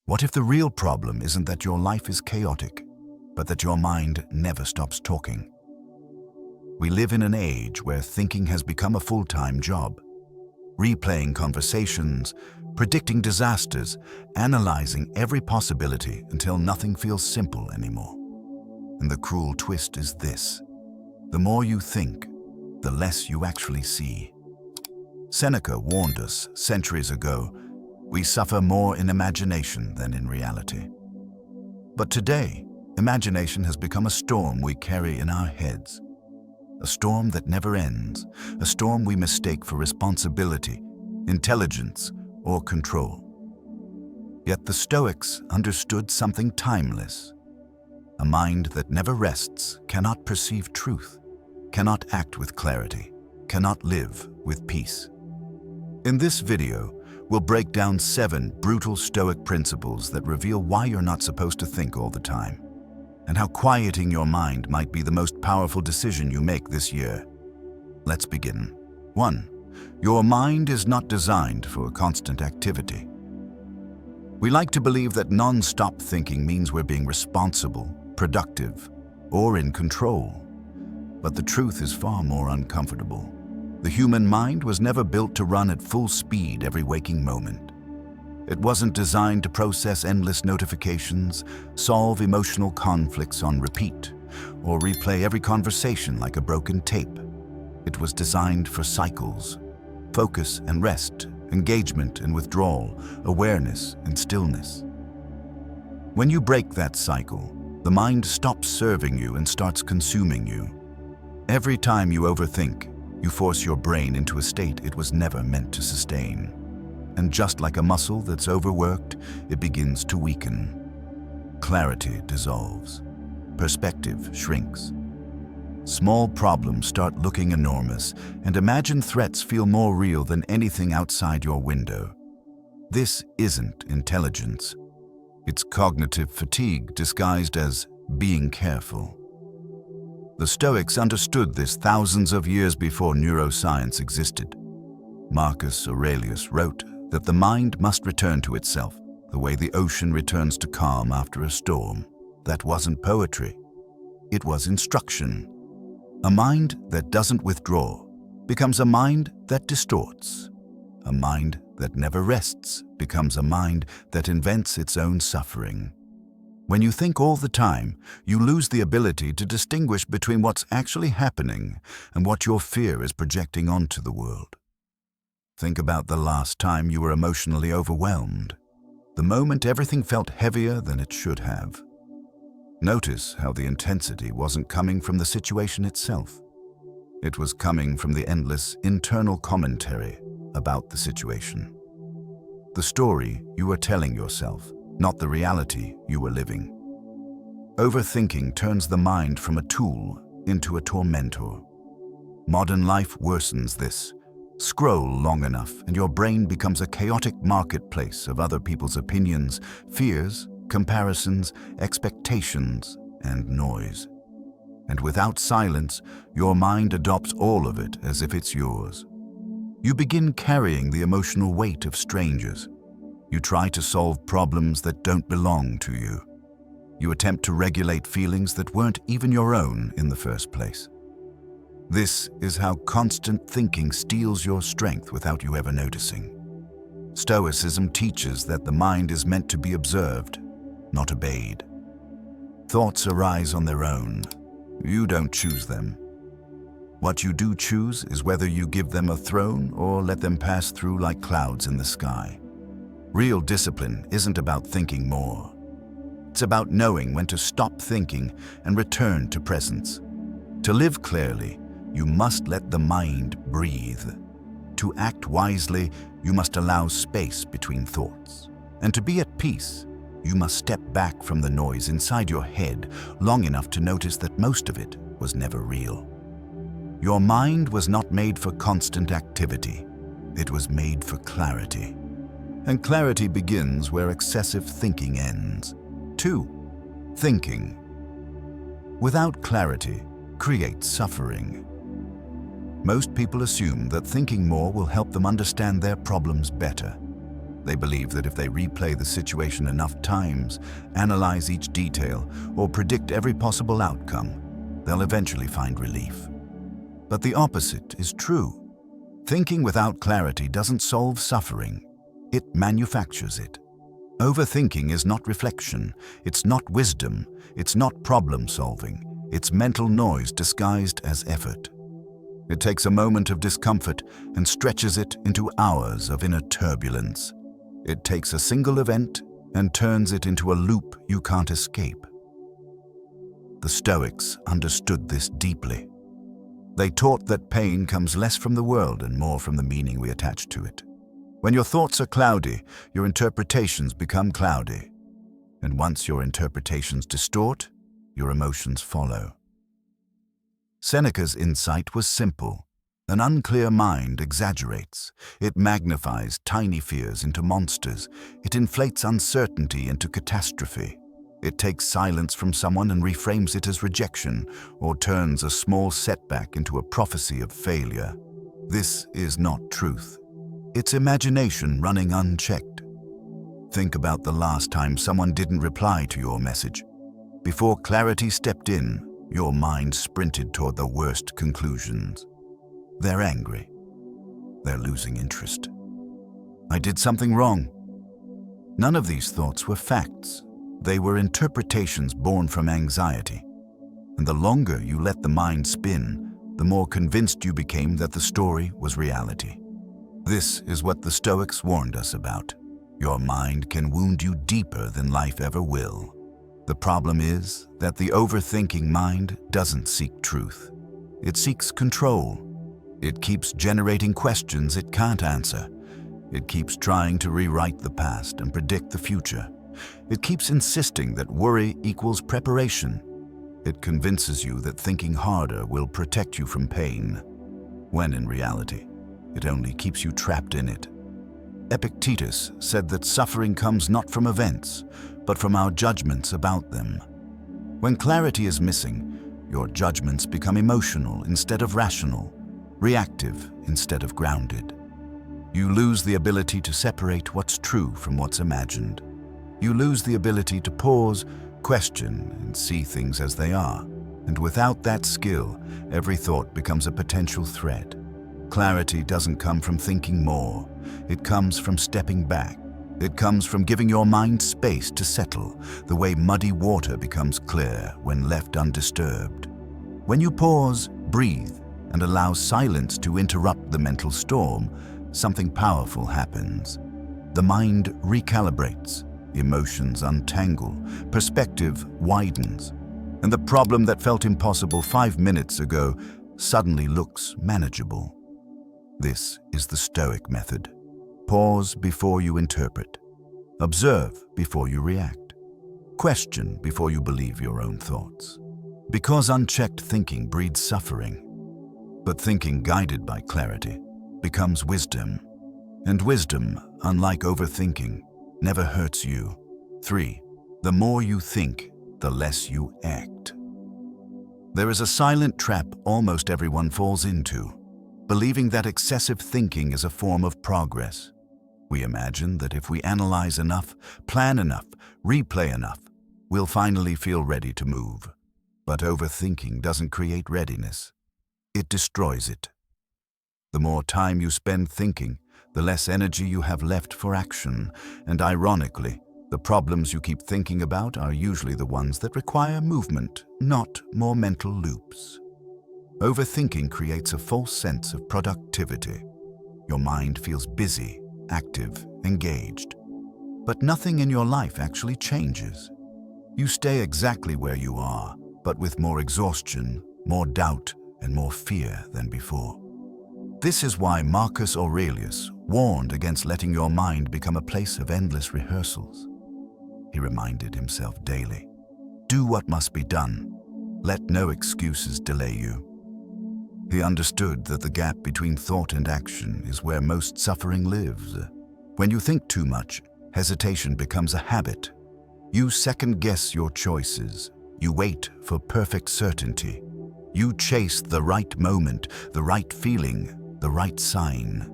What if the real problem isn't that your life is chaotic, but that your mind never stops talking? We live in an age where thinking has become a full-time job. Replaying conversations, predicting disasters, analyzing every possibility until nothing feels simple anymore. And the cruel twist is this: the more you think, the less you actually see. Seneca warned us centuries ago, we suffer more in imagination than in reality. But today, imagination has become a storm we carry in our heads. A storm that never ends, a storm we mistake for responsibility, intelligence, or control. Yet the Stoics understood something timeless. A mind that never rests cannot perceive truth, cannot act with clarity, cannot live with peace. In this video, we'll break down 7 brutal Stoic principles that reveal why you're not supposed to think all the time, and how quieting your mind might be the most powerful decision you make this year. Let's begin. 1. Your mind is not designed for constant activity. We like to believe that non-stop thinking means we're being responsible, productive, or in control. But the truth is far more uncomfortable. The human mind was never built to run at full speed every waking moment. It wasn't designed to process endless notifications, solve emotional conflicts on repeat, or replay every conversation like a broken tape. It was designed for cycles: focus and rest, engagement and withdrawal, awareness and stillness. When you break that cycle, the mind stops serving you and starts consuming you. Every time you overthink, you force your brain into a state it was never meant to sustain. And just like a muscle that's overworked, it begins to weaken. Clarity dissolves. Perspective shrinks. Small problems start looking enormous, and imagined threats feel more real than anything outside your window. This isn't intelligence. It's cognitive fatigue disguised as being careful. The Stoics understood this thousands of years before neuroscience existed. Marcus Aurelius wrote that the mind must return to itself, the way the ocean returns to calm after a storm. That wasn't poetry. It was instruction. A mind that doesn't withdraw becomes a mind that distorts. A mind that never rests becomes a mind that invents its own suffering. When you think all the time, you lose the ability to distinguish between what's actually happening and what your fear is projecting onto the world. Think about the last time you were emotionally overwhelmed, the moment everything felt heavier than it should have. Notice how the intensity wasn't coming from the situation itself. It was coming from the endless internal commentary about the situation. The story you were telling yourself, not the reality you were living. Overthinking turns the mind from a tool into a tormentor. Modern life worsens this. Scroll long enough and your brain becomes a chaotic marketplace of other people's opinions, fears, comparisons, expectations, and noise. And without silence, your mind adopts all of it as if it's yours. You begin carrying the emotional weight of strangers. You try to solve problems that don't belong to you. You attempt to regulate feelings that weren't even your own in the first place. This is how constant thinking steals your strength without you ever noticing. Stoicism teaches that the mind is meant to be observed, not obeyed. Thoughts arise on their own. You don't choose them. What you do choose is whether you give them a throne or let them pass through like clouds in the sky. Real discipline isn't about thinking more. It's about knowing when to stop thinking and return to presence. To live clearly, you must let the mind breathe. To act wisely, you must allow space between thoughts. And to be at peace, you must step back from the noise inside your head long enough to notice that most of it was never real. Your mind was not made for constant activity. It was made for clarity. And clarity begins where excessive thinking ends. 2. Thinking. Without clarity, creates suffering. Most people assume that thinking more will help them understand their problems better. They believe that if they replay the situation enough times, analyze each detail, or predict every possible outcome, they'll eventually find relief. But the opposite is true. Thinking without clarity doesn't solve suffering. It manufactures it. Overthinking is not reflection. It's not wisdom. It's not problem-solving. It's mental noise disguised as effort. It takes a moment of discomfort and stretches it into hours of inner turbulence. It takes a single event and turns it into a loop you can't escape. The Stoics understood this deeply. They taught that pain comes less from the world and more from the meaning we attach to it. When your thoughts are cloudy, your interpretations become cloudy. And once your interpretations distort, your emotions follow. Seneca's insight was simple. An unclear mind exaggerates. It magnifies tiny fears into monsters. It inflates uncertainty into catastrophe. It takes silence from someone and reframes it as rejection, or turns a small setback into a prophecy of failure. This is not truth. It's imagination running unchecked. Think about the last time someone didn't reply to your message. Before clarity stepped in, your mind sprinted toward the worst conclusions. They're angry. They're losing interest. I did something wrong. None of these thoughts were facts. They were interpretations born from anxiety. And the longer you let the mind spin, the more convinced you became that the story was reality. This is what the Stoics warned us about. Your mind can wound you deeper than life ever will. The problem is that the overthinking mind doesn't seek truth. It seeks control. It keeps generating questions it can't answer. It keeps trying to rewrite the past and predict the future. It keeps insisting that worry equals preparation. It convinces you that thinking harder will protect you from pain, when in reality, it only keeps you trapped in it. Epictetus said that suffering comes not from events, but from our judgments about them. When clarity is missing, your judgments become emotional instead of rational, reactive instead of grounded. You lose the ability to separate what's true from what's imagined. You lose the ability to pause, question, and see things as they are. And without that skill, every thought becomes a potential threat. Clarity doesn't come from thinking more. It comes from stepping back. It comes from giving your mind space to settle, the way muddy water becomes clear when left undisturbed. When you pause, breathe, and allow silence to interrupt the mental storm, something powerful happens. The mind recalibrates, emotions untangle, perspective widens, and the problem that felt impossible 5 minutes ago suddenly looks manageable. This is the Stoic method. Pause before you interpret. Observe before you react. Question before you believe your own thoughts. Because unchecked thinking breeds suffering. But thinking guided by clarity becomes wisdom. And wisdom, unlike overthinking, never hurts you. 3. The more you think, the less you act. There is a silent trap almost everyone falls into, believing that excessive thinking is a form of progress. We imagine that if we analyze enough, plan enough, replay enough, we'll finally feel ready to move. But overthinking doesn't create readiness. It destroys it. The more time you spend thinking, the less energy you have left for action. And ironically, the problems you keep thinking about are usually the ones that require movement, not more mental loops. Overthinking creates a false sense of productivity. Your mind feels busy, active, engaged. But nothing in your life actually changes. You stay exactly where you are, but with more exhaustion, more doubt, and more fear than before. This is why Marcus Aurelius warned against letting your mind become a place of endless rehearsals. He reminded himself daily, do what must be done. Let no excuses delay you. He understood that the gap between thought and action is where most suffering lives. When you think too much, hesitation becomes a habit. You second-guess your choices. You wait for perfect certainty. You chase the right moment, the right feeling, the right sign.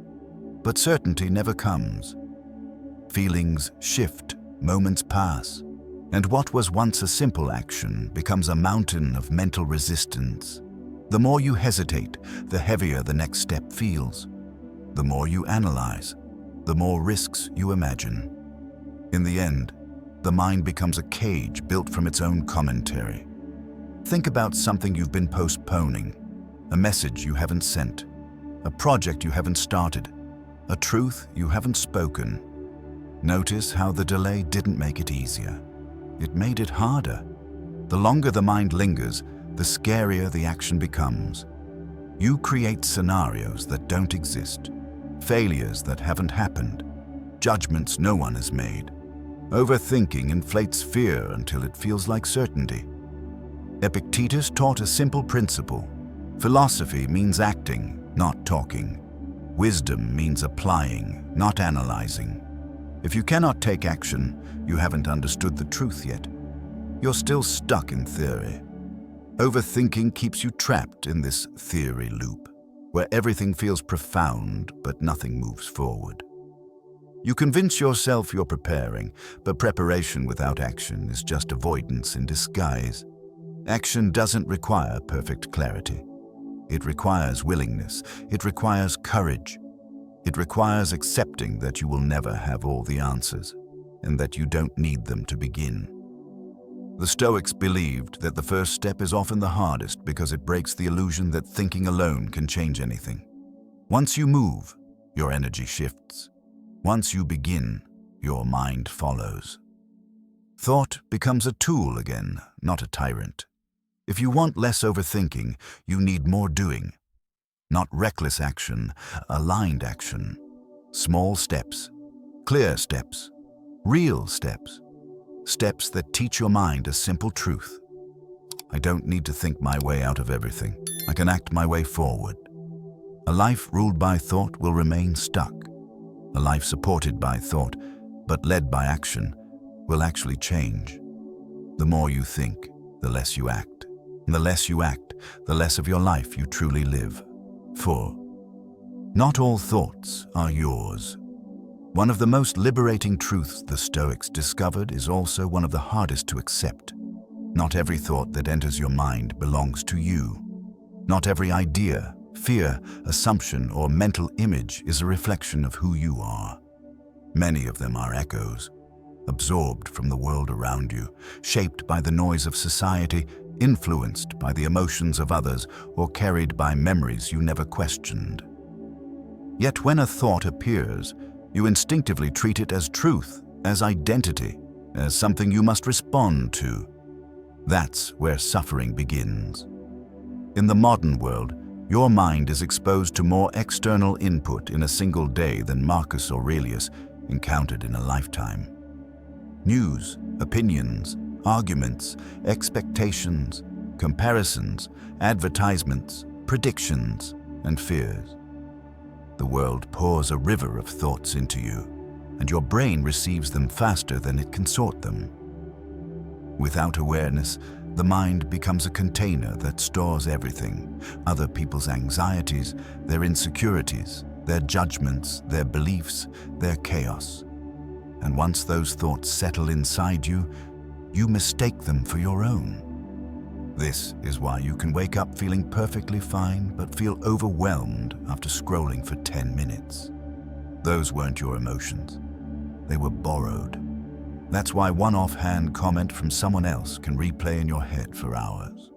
But certainty never comes. Feelings shift, moments pass, and what was once a simple action becomes a mountain of mental resistance. The more you hesitate, the heavier the next step feels. The more you analyze, the more risks you imagine. In the end, the mind becomes a cage built from its own commentary. Think about something you've been postponing, a message you haven't sent, a project you haven't started, a truth you haven't spoken. Notice how the delay didn't make it easier. It made it harder. The longer the mind lingers, the scarier the action becomes. You create scenarios that don't exist, failures that haven't happened, judgments no one has made. Overthinking inflates fear until it feels like certainty. Epictetus taught a simple principle. Philosophy means acting, not talking. Wisdom means applying, not analyzing. If you cannot take action, you haven't understood the truth yet. You're still stuck in theory. Overthinking keeps you trapped in this theory loop, where everything feels profound but nothing moves forward. You convince yourself you're preparing, but preparation without action is just avoidance in disguise. Action doesn't require perfect clarity. It requires willingness. It requires courage. It requires accepting that you will never have all the answers, and that you don't need them to begin. The Stoics believed that the first step is often the hardest because it breaks the illusion that thinking alone can change anything. Once you move, your energy shifts. Once you begin, your mind follows. Thought becomes a tool again, not a tyrant. If you want less overthinking, you need more doing. Not reckless action, aligned action. Small steps, clear steps, real steps. Steps that teach your mind a simple truth. I don't need to think my way out of everything. I can act my way forward. A life ruled by thought will remain stuck. A life supported by thought, but led by action, will actually change. The more you think, the less you act. And the less you act, the less of your life you truly live. 4. Not all thoughts are yours. One of the most liberating truths the Stoics discovered is also one of the hardest to accept. Not every thought that enters your mind belongs to you. Not every idea, fear, assumption, or mental image is a reflection of who you are. Many of them are echoes, absorbed from the world around you, shaped by the noise of society, influenced by the emotions of others, or carried by memories you never questioned. Yet when a thought appears, you instinctively treat it as truth, as identity, as something you must respond to. That's where suffering begins. In the modern world, your mind is exposed to more external input in a single day than Marcus Aurelius encountered in a lifetime. News, opinions, arguments, expectations, comparisons, advertisements, predictions, and fears. The world pours a river of thoughts into you, and your brain receives them faster than it can sort them. Without awareness, the mind becomes a container that stores everything: other people's anxieties, their insecurities, their judgments, their beliefs, their chaos. And once those thoughts settle inside you, you mistake them for your own. This is why you can wake up feeling perfectly fine but feel overwhelmed after scrolling for 10 minutes. Those weren't your emotions. They were borrowed. That's why one offhand comment from someone else can replay in your head for hours.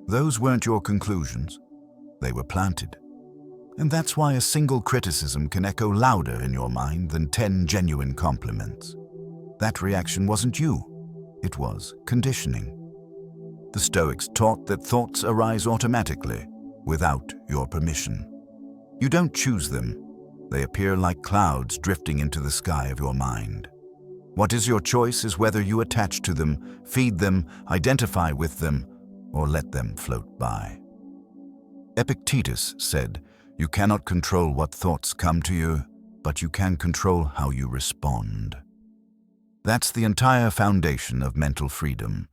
Those weren't your conclusions. They were planted. And that's why a single criticism can echo louder in your mind than 10 genuine compliments. That reaction wasn't you. It was conditioning. The Stoics taught that thoughts arise automatically, without your permission. You don't choose them. They appear like clouds drifting into the sky of your mind. What is your choice is whether you attach to them, feed them, identify with them, or let them float by. Epictetus said, "You cannot control what thoughts come to you, but you can control how you respond." That's the entire foundation of mental freedom.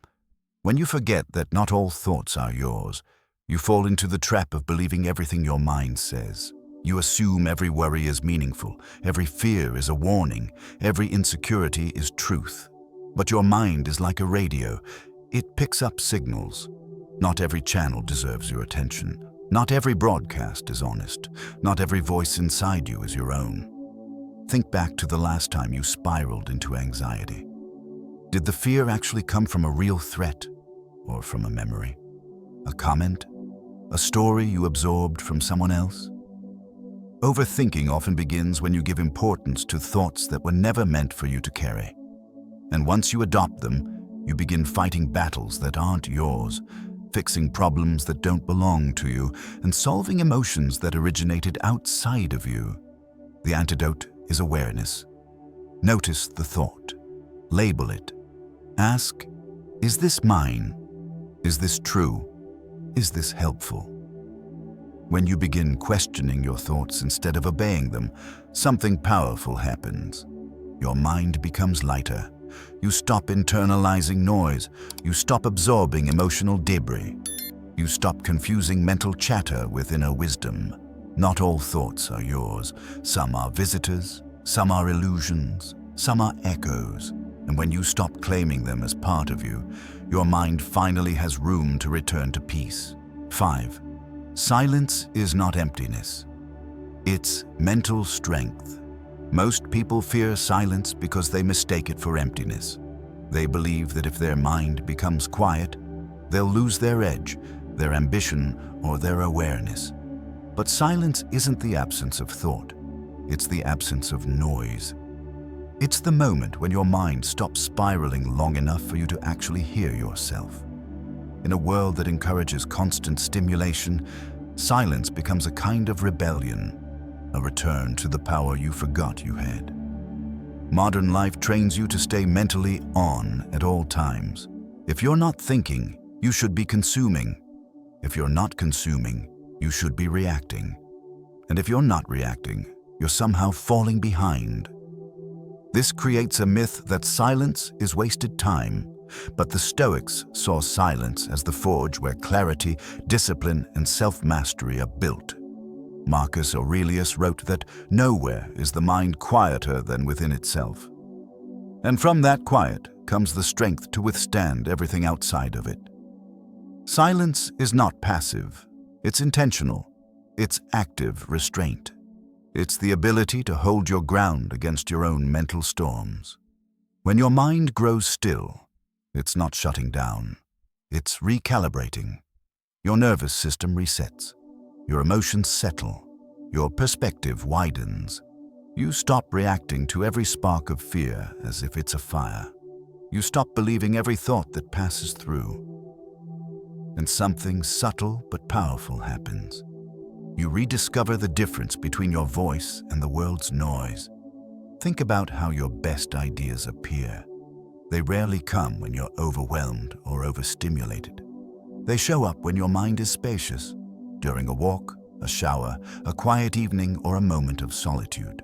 When you forget that not all thoughts are yours, you fall into the trap of believing everything your mind says. You assume every worry is meaningful, every fear is a warning, every insecurity is truth. But your mind is like a radio. It picks up signals. Not every channel deserves your attention. Not every broadcast is honest. Not every voice inside you is your own. Think back to the last time you spiraled into anxiety. Did the fear actually come from a real threat or from a memory? A comment? A story you absorbed from someone else? Overthinking often begins when you give importance to thoughts that were never meant for you to carry. And once you adopt them, you begin fighting battles that aren't yours, fixing problems that don't belong to you, and solving emotions that originated outside of you. The antidote is awareness. Notice the thought. Label it. Ask, is this mine? Is this true? Is this helpful? When you begin questioning your thoughts instead of obeying them, something powerful happens. Your mind becomes lighter. You stop internalizing noise. You stop absorbing emotional debris. You stop confusing mental chatter with inner wisdom. Not all thoughts are yours. Some are visitors, some are illusions, some are echoes. And when you stop claiming them as part of you, your mind finally has room to return to peace. 5. Silence is not emptiness. It's mental strength. Most people fear silence because they mistake it for emptiness. They believe that if their mind becomes quiet, they'll lose their edge, their ambition, or their awareness. But silence isn't the absence of thought. It's the absence of noise. It's the moment when your mind stops spiraling long enough for you to actually hear yourself. In a world that encourages constant stimulation, silence becomes a kind of rebellion, a return to the power you forgot you had. Modern life trains you to stay mentally on at all times. If you're not thinking, you should be consuming. If you're not consuming, you should be reacting. And if you're not reacting, you're somehow falling behind. This creates a myth that silence is wasted time. But the Stoics saw silence as the forge where clarity, discipline, and self-mastery are built. Marcus Aurelius wrote that nowhere is the mind quieter than within itself. And from that quiet comes the strength to withstand everything outside of it. Silence is not passive. It's intentional. It's active restraint. It's the ability to hold your ground against your own mental storms. When your mind grows still, it's not shutting down. It's recalibrating. Your nervous system resets. Your emotions settle. Your perspective widens. You stop reacting to every spark of fear as if it's a fire. You stop believing every thought that passes through. And something subtle but powerful happens. You rediscover the difference between your voice and the world's noise. Think about how your best ideas appear. They rarely come when you're overwhelmed or overstimulated. They show up when your mind is spacious, during a walk, a shower, a quiet evening, or a moment of solitude.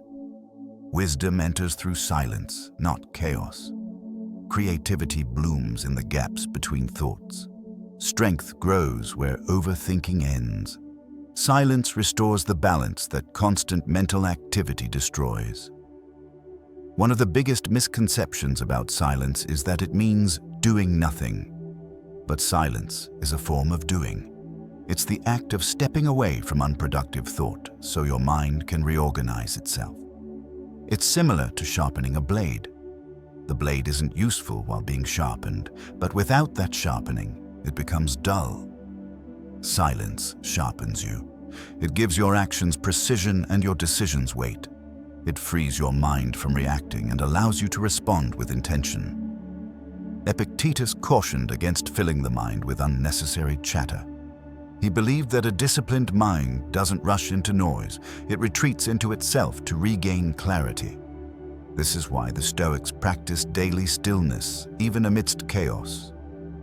Wisdom enters through silence, not chaos. Creativity blooms in the gaps between thoughts. Strength grows where overthinking ends. Silence restores the balance that constant mental activity destroys. One of the biggest misconceptions about silence is that it means doing nothing. But silence is a form of doing. It's the act of stepping away from unproductive thought so your mind can reorganize itself. It's similar to sharpening a blade. The blade isn't useful while being sharpened, but without that sharpening, it becomes dull. Silence sharpens you. It gives your actions precision and your decisions weight. It frees your mind from reacting and allows you to respond with intention. Epictetus cautioned against filling the mind with unnecessary chatter. He believed that a disciplined mind doesn't rush into noise, it retreats into itself to regain clarity. This is why the Stoics practiced daily stillness, even amidst chaos.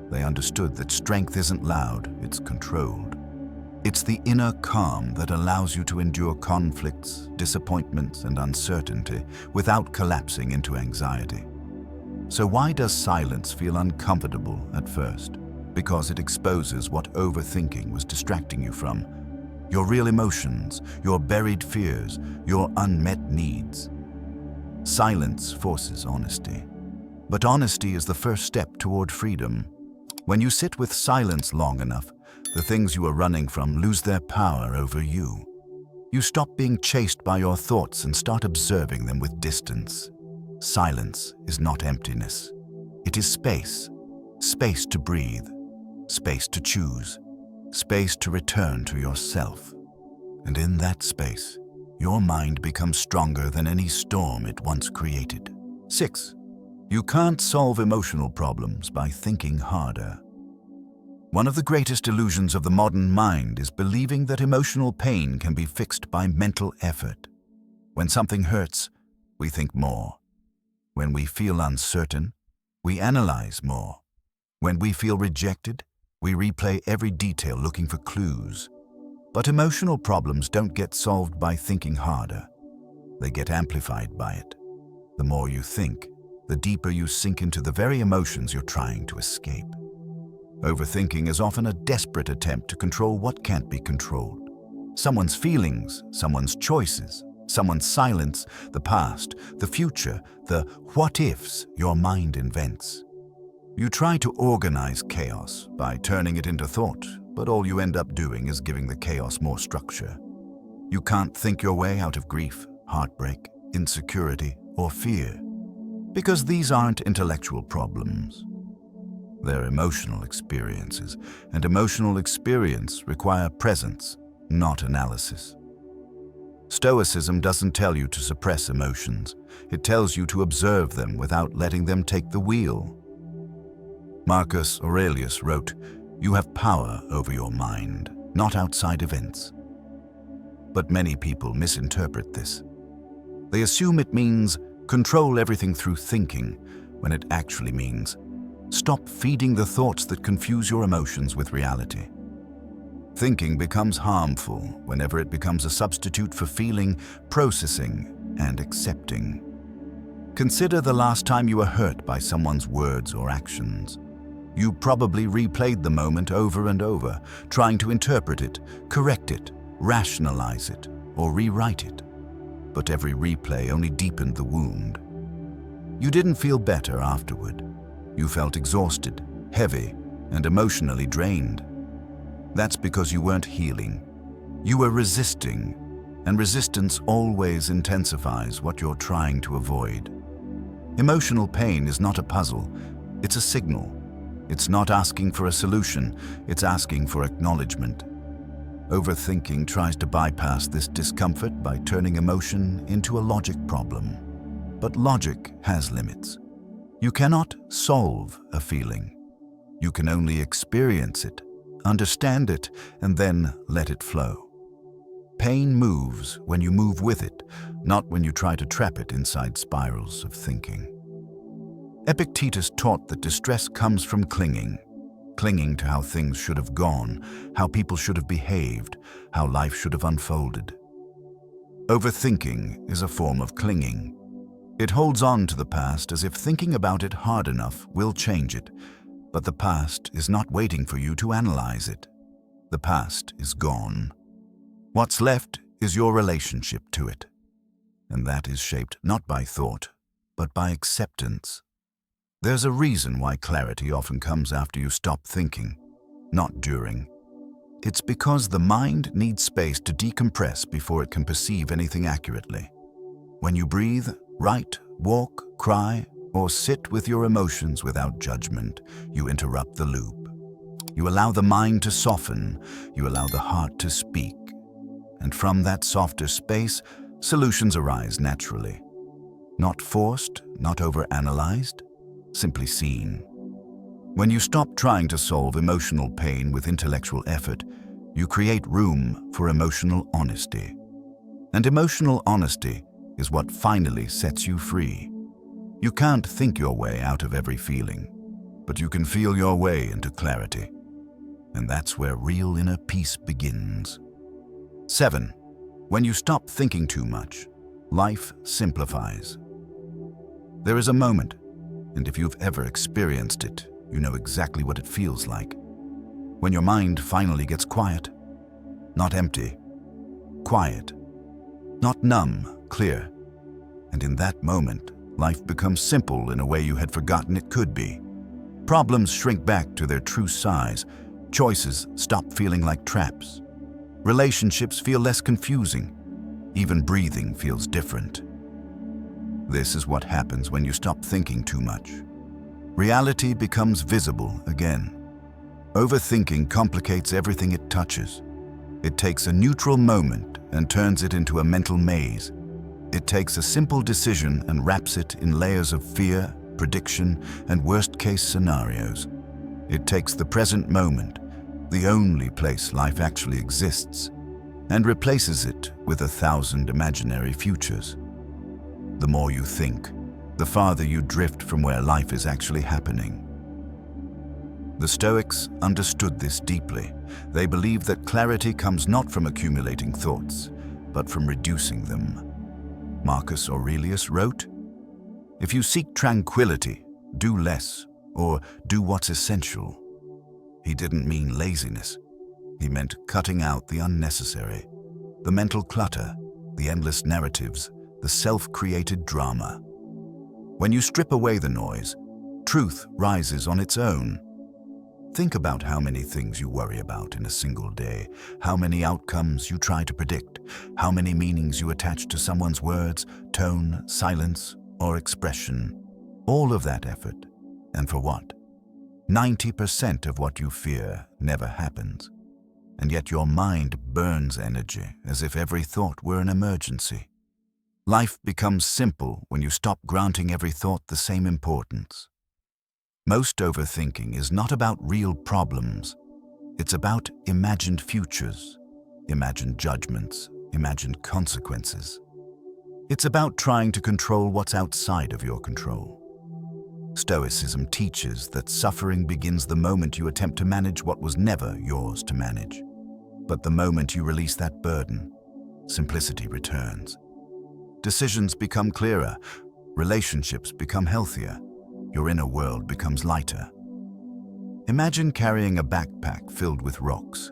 They understood that strength isn't loud, it's controlled. It's the inner calm that allows you to endure conflicts, disappointments, and uncertainty without collapsing into anxiety. So why does silence feel uncomfortable at first? Because it exposes what overthinking was distracting you from. your real emotions, your buried fears, your unmet needs. Silence forces honesty. But honesty is the first step toward freedom. When you sit with silence long enough, the things you are running from lose their power over you. You stop being chased by your thoughts and start observing them with distance. Silence is not emptiness. It is space. Space to breathe. Space to choose. Space to return to yourself. And in that space, your mind becomes stronger than any storm it once created. 6. You can't solve emotional problems by thinking harder. One of the greatest illusions of the modern mind is believing that emotional pain can be fixed by mental effort. When something hurts, we think more. When we feel uncertain, we analyze more. When we feel rejected, we replay every detail looking for clues. But emotional problems don't get solved by thinking harder. They get amplified by it. The more you think, the deeper you sink into the very emotions you're trying to escape. Overthinking is often a desperate attempt to control what can't be controlled. Someone's feelings, someone's choices, someone's silence, the past, the future, the what-ifs your mind invents. You try to organize chaos by turning it into thought, but all you end up doing is giving the chaos more structure. You can't think your way out of grief, heartbreak, insecurity, or fear, because these aren't intellectual problems. They're emotional experiences, and emotional experience require presence, not analysis. Stoicism doesn't tell you to suppress emotions. It tells you to observe them without letting them take the wheel. Marcus Aurelius wrote, "You have power over your mind, not outside events." But many people misinterpret this. They assume it means control everything through thinking, when it actually means stop feeding the thoughts that confuse your emotions with reality. Thinking becomes harmful whenever it becomes a substitute for feeling, processing, and accepting. Consider the last time you were hurt by someone's words or actions. You probably replayed the moment over and over, trying to interpret it, correct it, rationalize it, or rewrite it. But every replay only deepened the wound. You didn't feel better afterward. You felt exhausted, heavy, and emotionally drained. That's because you weren't healing. You were resisting, and resistance always intensifies what you're trying to avoid. Emotional pain is not a puzzle, it's a signal. It's not asking for a solution, it's asking for acknowledgement. Overthinking tries to bypass this discomfort by turning emotion into a logic problem. But logic has limits. You cannot solve a feeling. You can only experience it, understand it, and then let it flow. Pain moves when you move with it, not when you try to trap it inside spirals of thinking. Epictetus taught that distress comes from clinging to how things should have gone, how people should have behaved, how life should have unfolded. Overthinking is a form of clinging. It holds on to the past as if thinking about it hard enough will change it, but the past is not waiting for you to analyze it. The past is gone. What's left is your relationship to it, and that is shaped not by thought, but by acceptance. There's a reason why clarity often comes after you stop thinking, not during. It's because the mind needs space to decompress before it can perceive anything accurately. When you breathe, write, walk, cry, or sit with your emotions without judgment, you interrupt the loop. You allow the mind to soften, you allow the heart to speak. And from that softer space, solutions arise naturally. Not forced, not overanalyzed, simply seen. When you stop trying to solve emotional pain with intellectual effort, you create room for emotional honesty. And emotional honesty is what finally sets you free. You can't think your way out of every feeling, but you can feel your way into clarity. And that's where real inner peace begins. 7. When you stop thinking too much, life simplifies. There is a moment, and if you've ever experienced it, you know exactly what it feels like. When your mind finally gets quiet, not empty, quiet, not numb, clear. And in that moment, life becomes simple in a way you had forgotten it could be. Problems shrink back to their true size. Choices stop feeling like traps. Relationships feel less confusing. Even breathing feels different. This is what happens when you stop thinking too much. Reality becomes visible again. Overthinking complicates everything it touches. It takes a neutral moment and turns it into a mental maze. It takes a simple decision and wraps it in layers of fear, prediction, and worst-case scenarios. It takes the present moment, the only place life actually exists, and replaces it with 1,000 imaginary futures. The more you think, the farther you drift from where life is actually happening. The Stoics understood this deeply. They believed that clarity comes not from accumulating thoughts, but from reducing them. Marcus Aurelius wrote, "If you seek tranquility, do less, or do what's essential." He didn't mean laziness. He meant cutting out the unnecessary, the mental clutter, the endless narratives, the self-created drama. When you strip away the noise, truth rises on its own. Think about how many things you worry about in a single day, how many outcomes you try to predict, how many meanings you attach to someone's words, tone, silence, or expression. All of that effort. And for what? 90% of what you fear never happens. And yet your mind burns energy as if every thought were an emergency. Life becomes simple when you stop granting every thought the same importance. Most overthinking is not about real problems. It's about imagined futures, imagined judgments, imagined consequences. It's about trying to control what's outside of your control. Stoicism teaches that suffering begins the moment you attempt to manage what was never yours to manage. But the moment you release that burden, simplicity returns. Decisions become clearer, relationships become healthier, your inner world becomes lighter. Imagine carrying a backpack filled with rocks.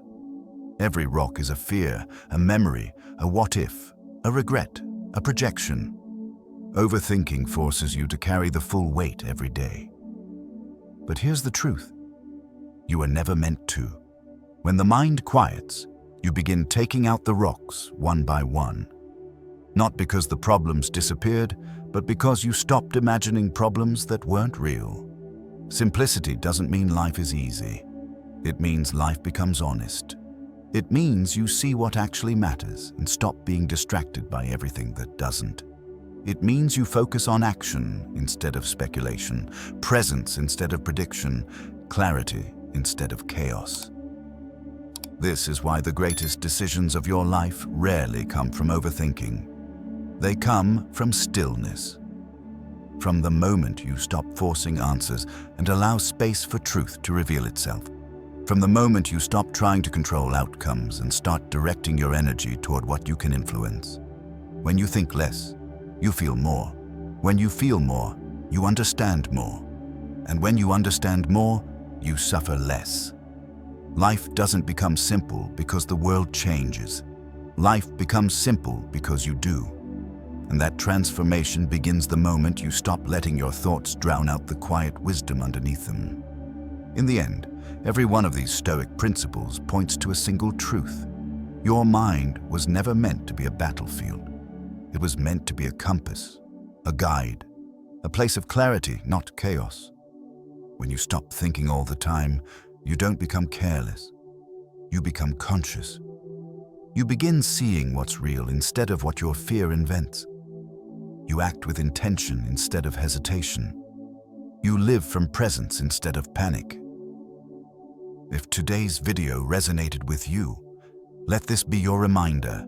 Every rock is a fear, a memory, a what-if, a regret, a projection. Overthinking forces you to carry the full weight every day. But here's the truth. You were never meant to. When the mind quiets, you begin taking out the rocks one by one. Not because the problems disappeared, but because you stopped imagining problems that weren't real. Simplicity doesn't mean life is easy. It means life becomes honest. It means you see what actually matters and stop being distracted by everything that doesn't. It means you focus on action instead of speculation, presence instead of prediction, clarity instead of chaos. This is why the greatest decisions of your life rarely come from overthinking. They come from stillness. From the moment you stop forcing answers and allow space for truth to reveal itself. From the moment you stop trying to control outcomes and start directing your energy toward what you can influence. When you think less, you feel more. When you feel more, you understand more. And when you understand more, you suffer less. Life doesn't become simple because the world changes. Life becomes simple because you do. And that transformation begins the moment you stop letting your thoughts drown out the quiet wisdom underneath them. In the end, every one of these Stoic principles points to a single truth. Your mind was never meant to be a battlefield. It was meant to be a compass, a guide, a place of clarity, not chaos. When you stop thinking all the time, you don't become careless. You become conscious. You begin seeing what's real instead of what your fear invents. You act with intention instead of hesitation. You live from presence instead of panic. If today's video resonated with you, let this be your reminder.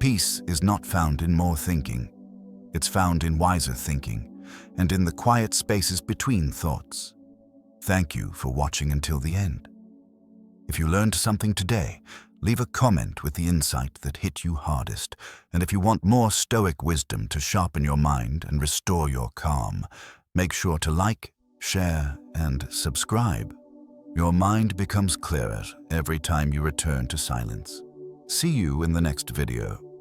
Peace is not found in more thinking. It's found in wiser thinking and in the quiet spaces between thoughts. Thank you for watching until the end. If you learned something today, leave a comment with the insight that hit you hardest. And if you want more Stoic wisdom to sharpen your mind and restore your calm, make sure to like, share, and subscribe. Your mind becomes clearer every time you return to silence. See you in the next video.